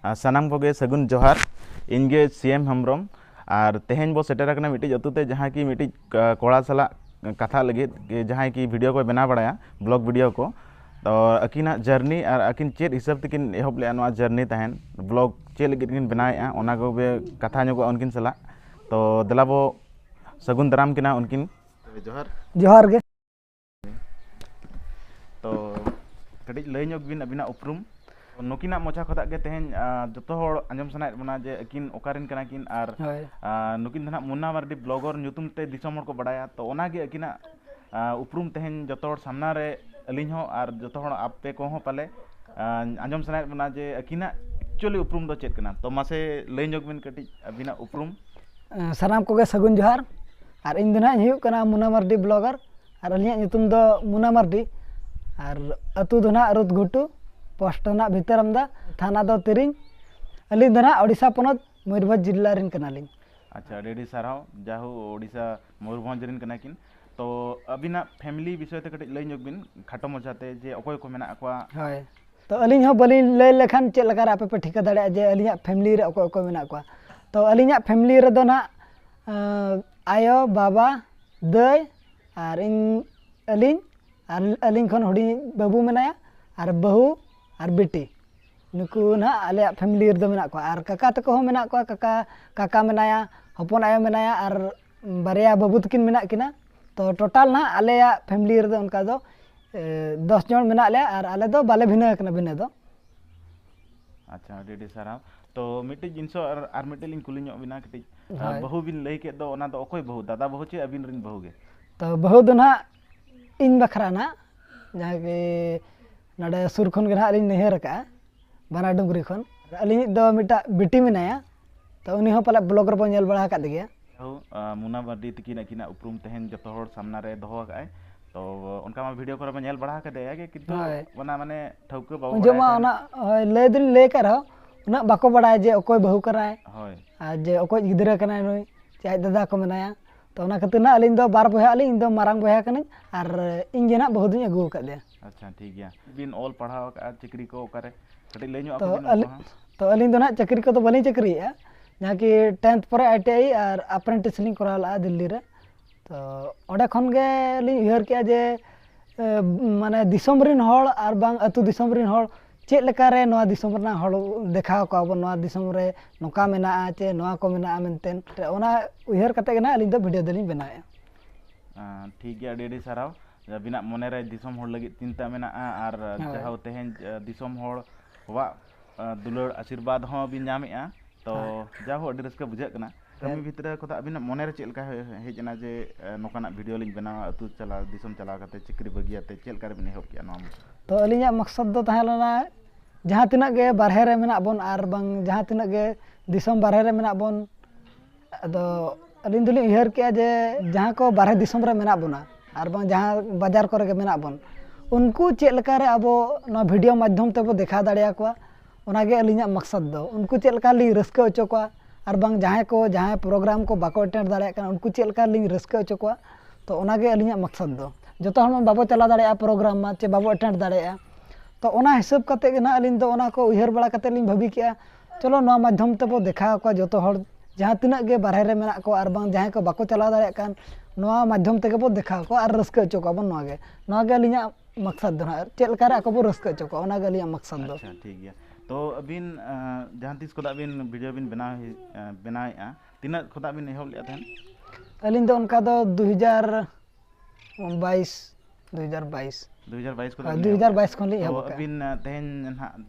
सानाम कोगे सगुन जोहार इनगे सीएम हेम्ब्रम और तेहेन बो सेटर करना मिट्टी अतुते जहाँ की मिट्टी कोड़ा सला कथा लगे जहाँ की वीडियो को बना बड़ाया ब्लॉग वीडियो को तो अकिना जर्नी और अकिन चेत हिसाब तकिन एहब ले जर्नी तहन ब्लॉग चेत लगे किन बनाया ओना को बे कथा ᱧᱚᱜᱚᱜᱼᱟ उनकिन सला तो दलाबो सगुन दाराम किना उनकिन जोहार जोहार गे तो कड़ी लय ᱧᱚᱜ बिन अबिना उपरुम नुकिना मोचा खदा के तेहन जतो होड़ आंजम सनाय बना जे अकिन ओकारिन कना किन आर नुकिन धना मुन्ना मार्डी ब्लॉगर ᱧᱩᱛᱩᱢ ते दिसम होड़ को बड़ाया तो ओना गे अकिना उपरुम तेहन जतो होड़ सामना रे अलिन हो आर जतो होड़ आपे को हो पाले आंजम सनाय बना जे अकिना एक्चुअली उपरुम दो चेत कना तो मासे लय ᱧᱚᱜ बिन कटी अबिना उपरुम सानाम कोगे सगुन जोहार और इन दिन हुई कना मुन्ना मार्डी ब्लॉगर और अलिया ᱧᱩᱛᱩᱢ दो मुन्ना मार्डी और अतु दो ना रुत घुटू पोस्ट ना भितरमदा थाना दो तिरिंग अली दना ओडिशा पनत मयूरभंज जिला रिन कनालिंग। अच्छा डेडी साराव जाहु ओडिशा मयूरभंज रिन कना किन तो अबिना फैमिली विषय ते कटी लय ᱧᱚᱜ बिन खाटो मचाते जे अकोय को मेना अकवा हाय तो अलिंग हो बलि लय लेखान चे लगा आपे पे ठिका दाड़े जे अलिया फैमिली रे अकोय को मेना अकवा तो अलिया फैमिली रे दो ना आयो बाबा दय और इन अलिंग खन हुडी बाबू मेनाया और बहू और बेटी नुकु ना आले फैमिली रे मेना को और काका तको हो मेना को काका मेनाया हपन आयो मेनाया और बारिया बाबू तकिन मेना किना तो टोटल ना आले फैमिली रे उनका दो 10 जन मेना ले और आले दो बाले भिना कना भिना दो। अच्छा डेडी सारा तो मिट्टी जिनसो और मिट्टी लिन कुली ᱧᱚᱜ बिना कटी बहु बिन लय के दो ओना दो अकोय बहु दादा बहु चे अबिन रिन बहु गे तो बहु दो ना इन बखरा ना जहाँ के नडे सुर खन गे हां नहर का बाना डुंगरी खन अलिनी दो मिटा बेटी मेनाया तो उनी हो पले ब्लॉगर बो नेल बड़ा काद गया मुना मार्डी तकिन अकिना उपरुम तहन जतो होड़ सामना रे दोहो काय तो उनका मा वीडियो करे नेल बड़ा कादे के किंतु वना माने ठौके बाबू जमा ओना ले दिन ले कर उना बाको बड़ा जे अकोय बहु कराय होय आ जे अकोय गिदरा कनाय नय चाहे दादा को मेनाया तो ओना खातिर ना अलिन दो बार बहा अलिन दो मारांग बहा कने और इन जेना बहु दिन अगु कादे। अच्छा ठीक गया बिन ऑल पढ़ाव का चिकरी को करे कटी लय ᱧᱚᱜ तो अलिन दो ना चक्री को तो बली चक्री है जहाँ की 10th पर ITI और अप्रेंटिस लिंग करा ला दिल्ली रे तो ओडे खन गे लिंग उहर के जे माने दिसम रिन होड़ और बांग अतु दिसम रिन होड़ चेक लेका रे नोआ दिसम रना होड़ देखाव को अब नोआ दिसम रे नोका मेना चे नोआ को मेना मेनतेन ओना उहर कते गे ना अलिन दो वीडियो दलिन बनाया। ठीक गया डेडी साराव बिना मने रे दिसम होड़ लगी चिंता मेना और जहाव तेहन दिसम होड़ वा दुलड़ आशीर्वाद हो बिन नामेआ तो जाहो अडी रस्का बुझा कना कमी भितर को अबिना मने रे चेलका हेजना जे नोकाना वीडियो लिंग बना अतु चला दिसम चला कते चिकरी बगियाते चेलका रे बिन हेब किया नो तो अलिया मकसद दो तहलना जहां तिना गे बारहे रे मेना बोन आर बांग जहां तिना गे दिसम बारहे रे मेना बोन अदो अलिन दुली उहर के जे जहां को बारहे दिसम रे मेना बोना आर बांग जहां बाजार करे के मेना बोन उनको चेलका रे अबो नो वीडियो माध्यम ते बो देखा दाड़िया को ओनागे अलिया मकसद दो उनको चेलका लिंग रस्का अचो को और बांग जहां प्रोग्राम को बाको अटेंड दाड़िया कना उनको चेलका लिंग रस्का अचो को तो ओनागे अलिया मकसद दो जतो हम बाबो चला दाड़िया प्रोग्राम मा चे बाबो अटेंड दाड़िया तो ओना हिसाब कते गे ना अलिन दो ओना को उहर बड़ा कते लिंग भाबी किया चलो नो माध्यम ते बो देखा को जतो हर जहां तिना गे बारहे रे मेना को और बांग जहां को बाको चला दाड़िया कान नो माध्यम ते बो देखा को और रस्का अचो को बन नो गे अलिया मकसद दो ना चेलका रे को बो रस्का अचो को ओना गे अलिया मकसद दो। अच्छा ठीक गया तो अबिन जहां तीस को अबिन वीडियो बिन बनाएआ तीना खुदा बिन एहब ले थन अलिन दो उनका दो 2022 को 2022 खन ले एहब अबिन तेहन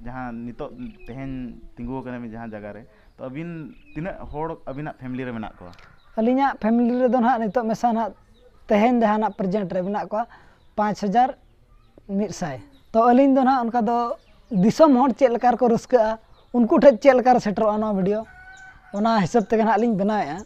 जहां नितो तेहन तिंगु कने जहां जगह रे तो अबिन तीना होड़ अबिना फैमिली रे मेना को अलिया फैमिली रे दो ना नितो मेसा ना तेहन जहां प्रेजेंट रे मेना को 5100 तो अलिन दो ना उनका दो दिसम होड़ चेलकार को रस्का उनको ठे चेलकार सेटरो ना वीडियो ओना हिसाब ते ना अलिन बनाया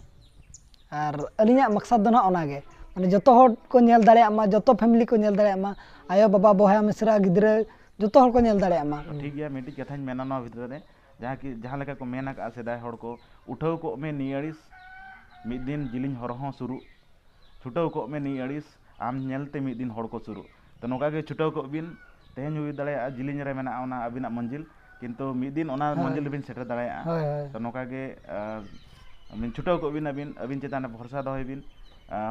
और अलिया मकसद दो ना ओनागे माने जतो होड़ को नेल दाड़िया मा जतो फैमिली को नेल दाड़िया मा आयो बाबा बोहा मिश्रा गिदरे जतो होड़ को नेल दाड़िया मा ठीक गया मिटी कथाñ मेना ना भितर रे जहां की जहां लेका को मेना का सेदाय होड़ को उठाव को में नियड़िस मिद दिन जिलिन हर हो शुरू छुटाव को में नियड़िस आम नेलते मिद दिन होड़ को शुरू तो नोका के छुटाव को बिन तेहन हुई दाड़े जिलिन रे मेना ओना अबिना मंजिल किंतु मिद दिन ओना मंजिल बिन सेटर दाड़ाया तो नोका गे बिन छुटाव को बिन अबिन चेतान भरसा दोहय बिन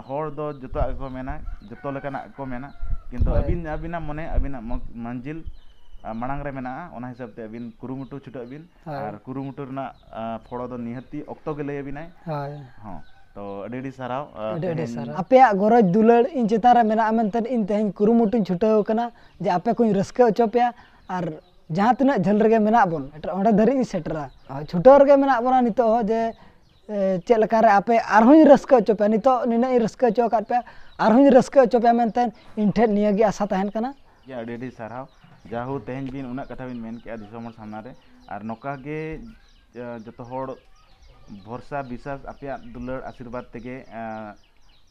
हर दो जतो को मेना जतो लेकाना को मेना किंतु अबिन अबिना मने अबिना मंजिल मांग रे मेना ओना हिसाब ते अबिन कुरुमुटु छुटाव बिन और कुरुमुटु रना फड़ो दो निहती ऑक्तो के लय बिनाय हां तो अडेडी साराव आपे गरज दुलड़ इन चेतारा मेना मेनतन इन तेहन कुरुमुटु छुटाव कना जे आपे कोई रस्का अचो पे और जहाँ तिना झल रगे मेना बोन ओंडे धरी सेटरा छुटाव रगे मेना बोना नितो जे चेक लकारे आपे आरहों रस्का अचो पे नितो निना रस्का अचो काट पे आरहों रस्का अचो पे मेनतन इन ठे नियागी आशा तहन कना या अडेडी साराव जाहू तेहन बिन उना कथा बिन मेन के दिसोमर सामना रे और नोका गे जतो होड़ भरसा विश्वास आपे दुलड़ आशीर्वाद तेगे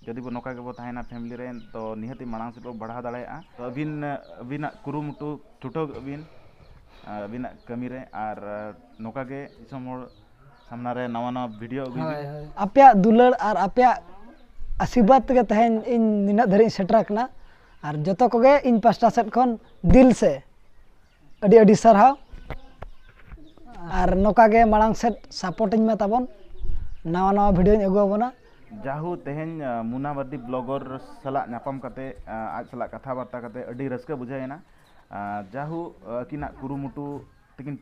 जदि बो नोका गेबो ताहेना फैमिली रे तो निहती मांग से बढ़ा दाड़ाया तो अबिना कुरुमुटु छुटाव अबिन अबिना कमी रे और नोका गे दिसोमर सामना रे नवा नवा वीडियो आपे दुलड़ और आपे आशीर्वाद तेगे तहन इन निना धरी सेटर कना और जतो कोगे इन पास्टा सेट खन दिल से अडी अडी सरहाव और नोका गे मांग सेट सपोर्टिंग में ताबन नवा नवा वीडियो अगुआ बना जाहू तेहन मुना बर्दी ब्लॉगर सला नापम कते आज सला कथा बार्ता कते अडी रस्का बुझायना जाहू किना कुरुमुटु तकिन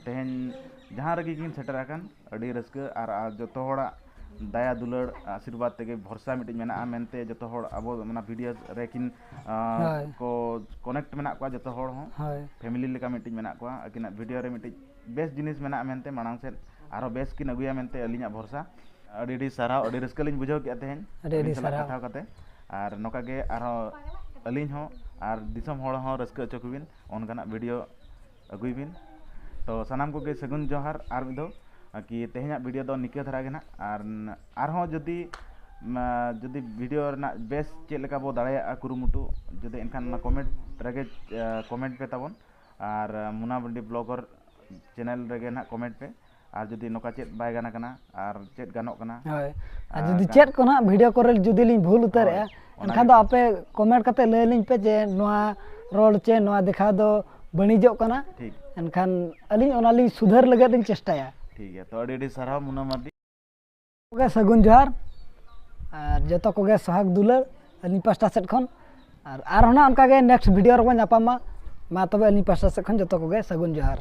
तेहन जहाँ रगी किन सेटर आकन अडी रस्का और जतो होड़ा दया दुलड़ आशीर्वाद तेगे भरसा मिटिज मेना मेनते जतो होड़ अबो मना वीडियो रेकिन को कनेक्ट मेना को जतो होड़ हो फैमिली लेका मिटिज मेना को अकिना वीडियो रे मिटिज बेस्ट जिनिस मेना मेनते मांग से आरो बेस्ट किन अगुया मेनते अलिना भरसा अडी साराव अडी रस्का लिन बुझाव के तेहन अडी साराव कथा कते और नोका गे आरो अलिन हो और दिसम होड़ हो रस्का अचो कुबिन ओनकाना वीडियो अगुई बिन तो सनाम को गे सगुन जोहार आर मिदो कि तेहना वीडियो दो निके धरा गे ना और जदि जदि वीडियो रना बेस चेक लेका बो दाड़ाया कुरुमुटु जदि एनखान कमेंट रगे कमेंट पे ताबन और मुना बंडी ब्लॉगर चैनल रगे ना कमेंट पे और जदि नोका चेक बाय गाना कना और चेक गानोक कना और जदि चेक को ना वीडियो करे जदि लिन भूल उतारे एनखान दो आपे कमेंट कते लय लिन पे जे नोआ रोड चे नोआ देखा दो बणिजो कना ठीक एनखान अलिन ओना लिन सुधार लगे दिन चेष्टाया ठीक है तो अडी सारा मुना मार्डी कोगे सगुन जोहार और जतो कोगे सोहाग दुलड़ अली पास्टा सेट खन और होना उनका गे नेक्स्ट वीडियो रे बन नापामा मा तबे अली पास्टा सेट खन जतो कोगे सगुन जोहार।